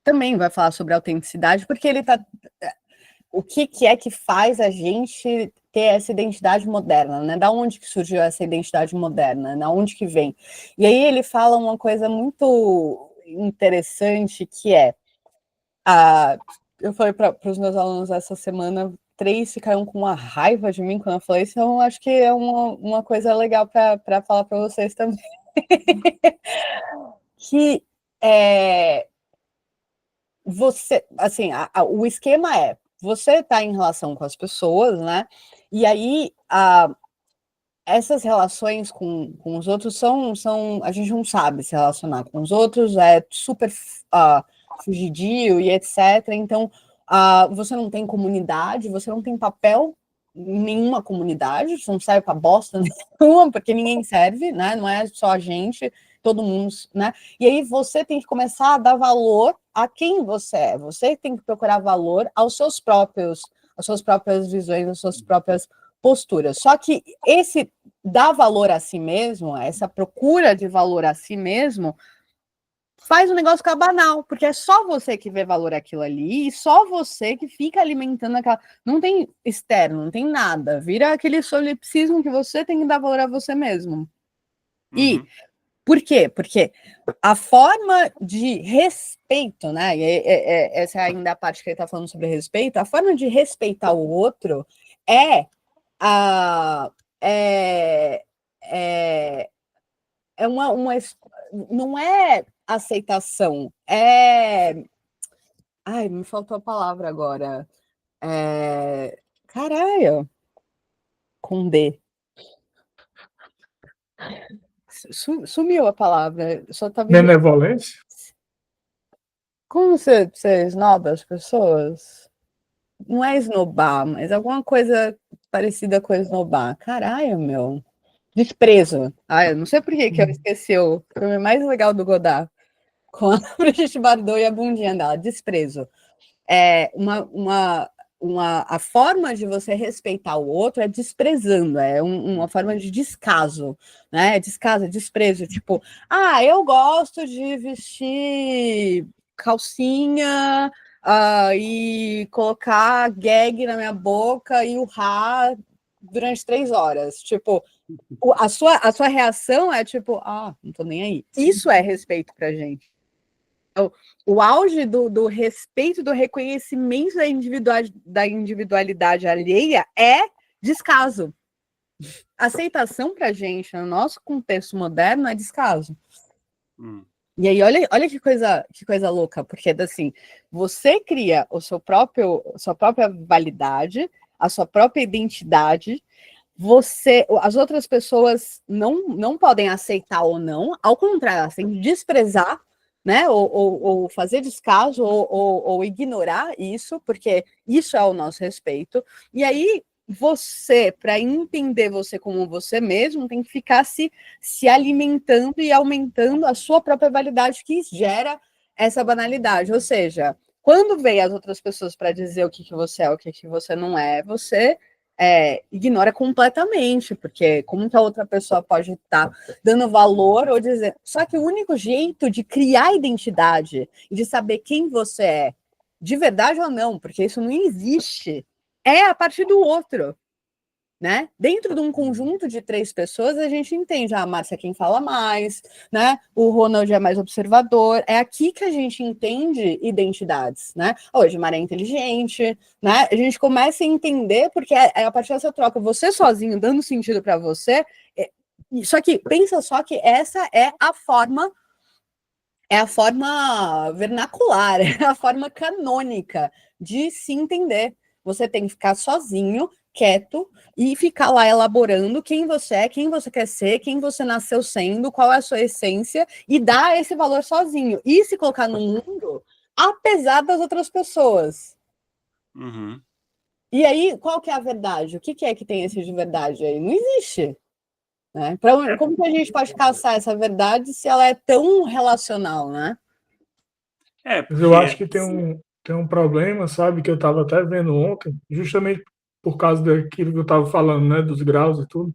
Também vai falar sobre autenticidade, porque ele tá. O que é que faz a gente ter essa identidade moderna, né? Da onde que surgiu essa identidade moderna? Da onde que vem? E aí ele fala uma coisa muito interessante que é eu falei para os meus alunos essa semana, 3 ficaram com uma raiva de mim quando eu falei isso, então acho que é uma coisa legal para falar para vocês também. Que você, assim, o esquema é, você está em relação com as pessoas, né? E aí essas relações com os outros são. A gente não sabe se relacionar com os outros, é super fugidio e etc. Então, você não tem comunidade, você não tem papel em nenhuma comunidade, você não serve para bosta nenhuma, porque ninguém serve, né? Não é só a gente, todo mundo, né? E aí você tem que começar a dar valor a quem você é. Você tem que procurar valor às suas próprias visões, às suas próprias posturas. Só que esse dar valor a si mesmo, essa procura de valor a si mesmo, faz o negócio ficar banal, porque é só você que vê valor aquilo ali e só você que fica alimentando aquela. Não tem externo, não tem nada. Vira aquele solipsismo que você tem que dar valor a você mesmo. E por quê? Porque a forma de respeito, né? Essa é ainda a parte que ele está falando sobre respeito, a forma de respeitar o outro é é, é, não é aceitação, ai, me faltou a palavra agora. Caralho, com D. Sumiu a palavra, só tá vindo. Benevolência? Como você esnoba as pessoas? Não é esnobar, mas alguma coisa parecida com esnobar. Caralho, meu. Desprezo. Eu não sei por que eu esqueci o filme mais legal do Godard, com a Brigitte Bardot e a bundinha dela. Desprezo. A forma de você respeitar o outro é desprezando, uma forma de descaso, né? Descaso, desprezo. Tipo, eu gosto de vestir calcinha e colocar gag na minha boca e urrar durante 3 horas. Tipo, a sua reação é tipo, não tô nem aí. Isso é respeito pra gente. O auge do respeito, do reconhecimento da individualidade alheia é descaso. Aceitação pra gente, no nosso contexto moderno, é descaso. E aí, olha que coisa louca, porque assim, você cria sua própria validade, a sua própria identidade. As outras pessoas não podem aceitar ou não, ao contrário, elas têm que desprezar, né? Ou fazer descaso, ou ignorar isso, porque isso é o nosso respeito. E aí, você, para entender você como você mesmo, tem que ficar se alimentando e aumentando a sua própria validade, que gera essa banalidade. Ou seja, quando vem as outras pessoas para dizer o que você é, o que você não é, você ignora completamente, porque como que a outra pessoa pode estar dando valor ou dizer... Só que o único jeito de criar identidade e de saber quem você é, de verdade ou não, porque isso não existe, é a partir do outro. Né? Dentro de um conjunto de 3 pessoas, a gente entende, a Márcia é quem fala mais, né? O Ronald é mais observador, é aqui que a gente entende identidades, né? Hoje, Maré é inteligente, né? A gente começa a entender, porque é a partir dessa troca, você sozinho, dando sentido para você, só que, pensa só que essa é a forma vernacular, é a forma canônica de se entender. Você tem que ficar sozinho, quieto, e ficar lá elaborando quem você é, quem você quer ser, quem você nasceu sendo, qual é a sua essência, e dar esse valor sozinho. E se colocar no mundo, apesar das outras pessoas. Uhum. E aí, qual que é a verdade? O que é que tem esse de verdade aí? Não existe. Né? Como que a gente pode caçar essa verdade se ela é tão relacional, né? Mas eu acho que tem um problema, sabe, que eu estava até vendo ontem, justamente por causa daquilo que eu estava falando, né, dos graus e tudo.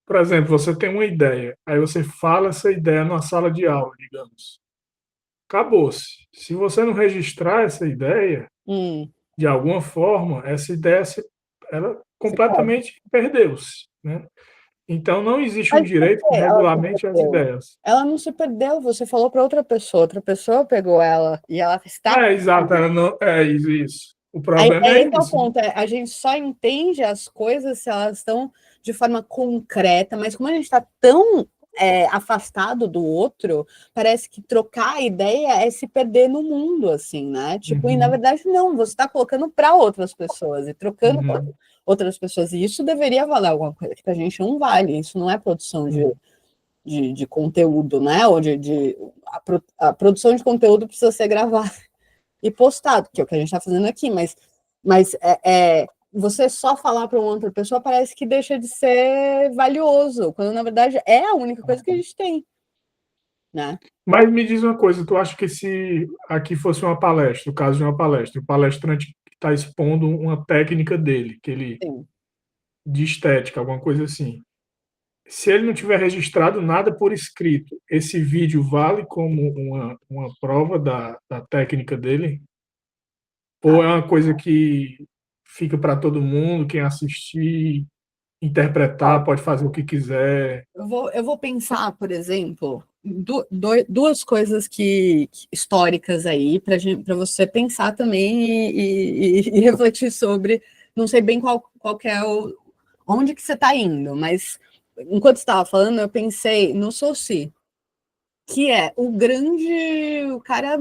Por exemplo, você tem uma ideia, aí você fala essa ideia numa sala de aula, digamos. Acabou-se. Se você não registrar essa ideia, de alguma forma, essa ideia ela completamente perdeu-se, né? Então não existe um direito que regulamente as ideias. Ela não se perdeu, você falou para outra pessoa pegou ela e ela está. Exato, ela não, isso. O Aí, problema é esse é o isso. ponto, a gente só entende as coisas se elas estão de forma concreta, mas como a gente está tão afastado do outro, parece que trocar a ideia é se perder no mundo, assim, né? Tipo, e na verdade não, você está colocando para outras pessoas e trocando com outras pessoas, e isso deveria valer alguma coisa que a gente não vale, isso não é produção de conteúdo, né? Ou a produção de conteúdo precisa ser gravada e postado, que é o que a gente está fazendo aqui, mas você só falar para uma outra pessoa parece que deixa de ser valioso, quando na verdade é a única coisa que a gente tem, né? Mas me diz uma coisa, tu acha que se aqui fosse uma palestra, o caso de uma palestra, o palestrante está expondo uma técnica dele, Sim. de estética, alguma coisa assim, se ele não tiver registrado nada por escrito, esse vídeo vale como uma prova da técnica dele? Ou é uma coisa que fica para todo mundo, quem assistir, interpretar, pode fazer o que quiser? Eu vou pensar, por exemplo, duas coisas históricas aí para você pensar também e refletir sobre. Não sei bem qual que é onde que você está indo, mas enquanto estava falando, eu pensei no Saussure, que é o cara,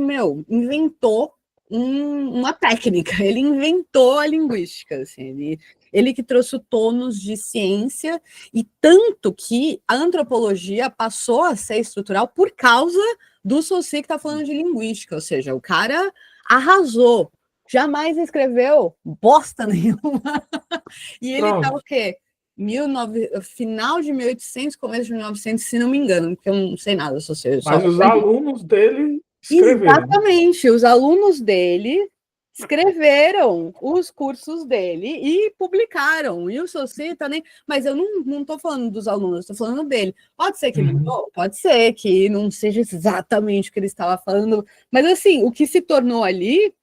inventou uma técnica, ele inventou a linguística, assim, ele que trouxe o tônus de ciência, e tanto que a antropologia passou a ser estrutural por causa do Saussure, que está falando de linguística, ou seja, o cara arrasou, jamais escreveu bosta nenhuma, e ele tá o quê? Final de 1800, começo de 1900, se não me engano, porque eu não sei nada, Mas os alunos dele escreveram. Exatamente, os alunos dele escreveram os cursos dele e publicaram. E o Saussure também, mas eu não estou falando dos alunos, estou falando dele. Pode ser que ele mudou, pode ser que não seja exatamente o que ele estava falando, mas assim, o que se tornou ali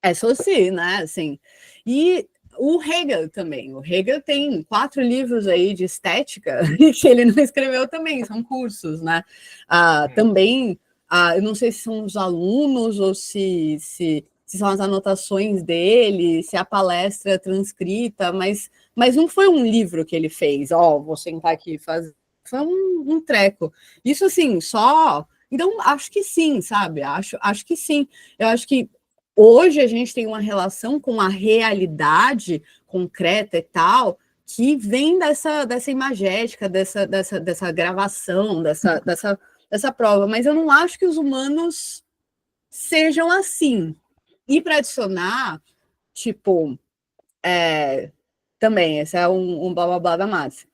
é Saussure, né? Assim, e o Hegel também. O Hegel tem 4 livros aí de estética que ele não escreveu também, são cursos, né? Também, eu não sei se são os alunos ou se são as anotações dele, se a palestra é transcrita, mas não foi um livro que ele fez, vou sentar aqui e fazer. Foi um treco. Isso assim, só. Então, acho que sim, sabe? Acho que sim. Eu acho que hoje a gente tem uma relação com a realidade concreta e tal, que vem dessa imagética, dessa gravação, dessa prova. Mas eu não acho que os humanos sejam assim. E para adicionar, tipo, também, esse é um blá blá blá da Márcia.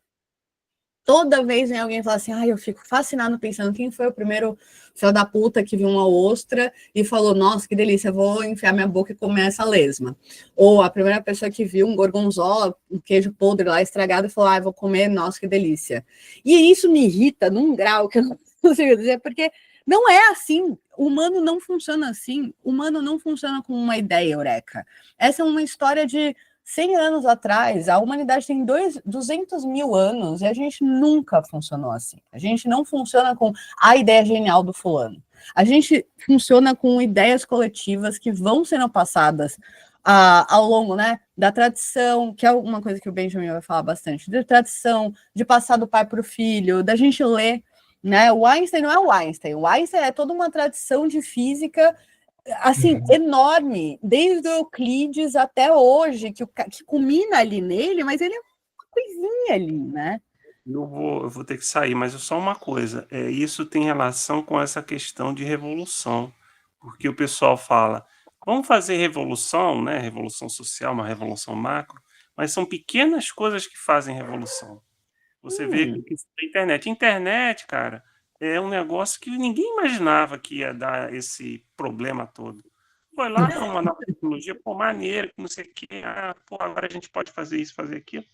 Toda vez vem alguém falar assim, eu fico fascinado pensando quem foi o primeiro filho da puta que viu uma ostra e falou, nossa, que delícia, vou enfiar minha boca e comer essa lesma. Ou a primeira pessoa que viu um gorgonzola, um queijo podre lá estragado e falou, vou comer, nossa, que delícia. E isso me irrita num grau que eu não consigo dizer, porque não é assim. O humano não funciona assim. O humano não funciona com uma ideia eureka. Essa é uma história de 100 anos atrás, a humanidade tem 200 mil anos e a gente nunca funcionou assim. A gente não funciona com a ideia genial do fulano. A gente funciona com ideias coletivas que vão sendo passadas ao longo, né, da tradição, que é uma coisa que o Benjamin vai falar bastante, da tradição, de passar do pai para o filho, da gente ler, né? O Einstein não é o Einstein é toda uma tradição de física assim, enorme, desde o Euclides até hoje, que culmina ali nele, mas ele é uma coisinha ali, né? Eu vou ter que sair, mas só uma coisa, isso tem relação com essa questão de revolução, porque o pessoal fala, vamos fazer revolução, né? Revolução social, uma revolução macro, mas são pequenas coisas que fazem revolução. Você vê que a internet, cara, é um negócio que ninguém imaginava que ia dar esse problema todo. Foi lá, uma nova tecnologia, maneira, que não sei o quê, agora a gente pode fazer isso, fazer aquilo.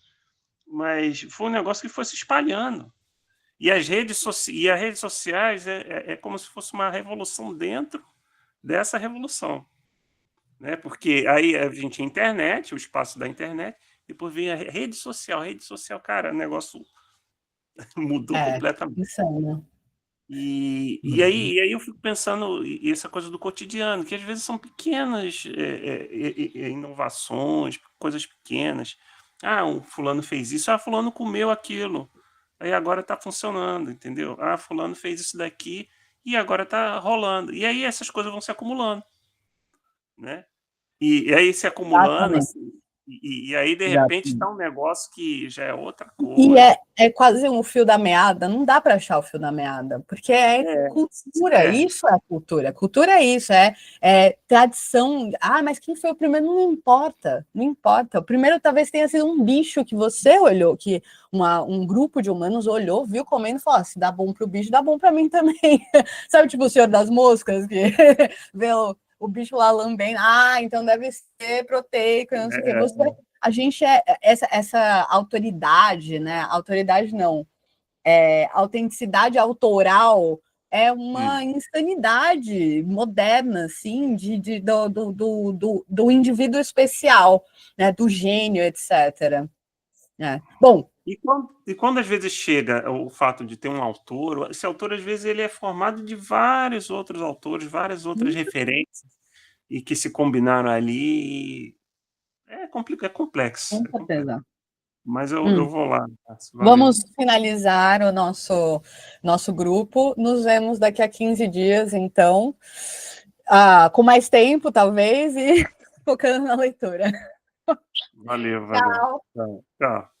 Mas foi um negócio que foi se espalhando. E as redes sociais é como se fosse uma revolução dentro dessa revolução. Né? Porque aí a gente tinha internet, o espaço da internet, depois vem a rede social, cara, o negócio mudou completamente. Insano. E aí eu fico pensando essa coisa do cotidiano, que às vezes são pequenas inovações, coisas pequenas. Um fulano fez isso, fulano comeu aquilo, aí agora está funcionando, entendeu? Fulano fez isso daqui e agora está rolando. E aí essas coisas vão se acumulando, né? E aí se acumulando, assim, e aí de repente está um negócio que já é outra coisa. E é quase um fio da meada, não dá para achar o fio da meada, porque é cultura, isso é cultura. Cultura é isso, é tradição. Mas quem foi o primeiro não importa, não importa. O primeiro talvez tenha sido um bicho que você olhou, que um grupo de humanos olhou, viu comendo e falou: se dá bom para o bicho, dá bom para mim também. Sabe, tipo o Senhor das Moscas, que vê o bicho lá lambendo, então deve ser proteico, não sei o quê. A gente essa autoridade, né? Autoridade não, autenticidade autoral é uma insanidade moderna, assim, do indivíduo especial, né? Do gênio, etc. Bom. E quando às vezes chega o fato de ter um autor, esse autor às vezes ele é formado de vários outros autores, várias outras referências e que se combinaram ali. É complexo. Com certeza. Mas eu vou lá. Vamos finalizar o nosso grupo. Nos vemos daqui a 15 dias, então, com mais tempo, talvez, e focando na leitura. Valeu. Tchau. Tchau.